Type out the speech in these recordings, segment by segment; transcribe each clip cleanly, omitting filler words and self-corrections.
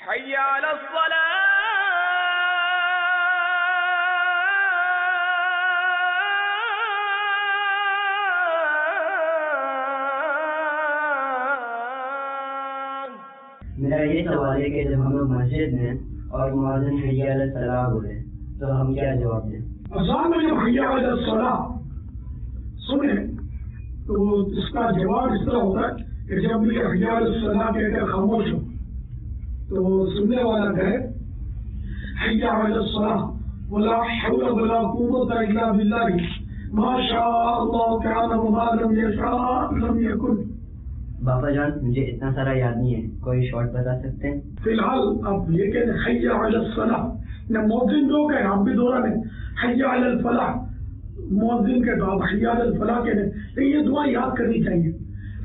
حي على الصلاة. میرا یہ سوال ہے کہ جب ہم لوگ مسجد میں اور مؤذن حی علی الصلاۃ بولے تو ہم کیا جواب دیں؟ اذان میں جب حی علی الصلاۃ سنیں تو اس کا جواب اس طرح ہوتا ہے کہ جب بھی حی علی الصلاۃ کہہ کر خاموش ہو تو سننے والا کہے حی علی الصلاۃ ولا حول ولا قوت الا باللہ ما شاء اللہ کان وما لم یشاء لم یکن. باپا جان مجھے اتنا سارا یاد نہیں ہے، کوئی شارٹ بتا سکتے ہیں؟ فی الحال آپ یہ کہتے ہیں حی علی الصلاۃ، نہ مؤذن جو کہے آپ بھی دورہ لیں حی علی الفلاح، مؤذن کے تو آپ حی علی الفلاح کہتے ہیں. لیکن یہ دعا یاد کرنی چاہیے،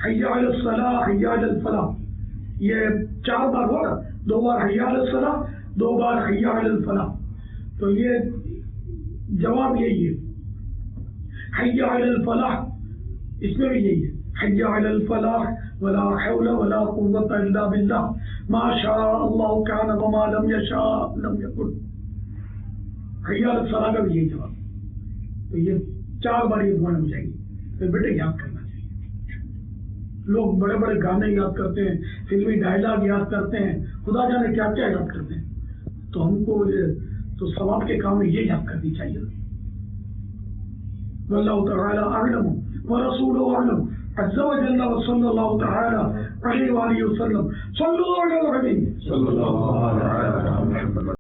حی علی الصلاح حی علی الفلاح. یہ 4 بار ہوا، 2 بار حی علی الصلاح، 2 بار حی علی الفلاح. تو یہ جواب یہی ہے حی علی الفلاح، اس میں بھی یہی ہے حی علی الفلاح ولا حول ولا قوت الا باللہ ما شاء اللہ کان وما لم یشاء لم یکن. حی علی الصلاح کا بھی یہی جواب. تو یہ 4 بار یہ دعا ہو جائے گی. تو بیٹے یاد کرنا چاہیے. لوگ بڑے بڑے گانے یاد کرتے ہیں، فلمی ڈائلاگ یاد کرتے ہیں، خدا جانے کیا کیا یاد کرتے ہیں. تو ہم کو یہ تو ثواب کے کام میں یہ یاد کرنی چاہیے. واللہ تعالی اعلم ورسولہ اعلم عز وجل وصلی اللہ تعالی علیہ وآلہ وسلم. صلوا علی الحبیب صلی اللہ علیہ وسلم.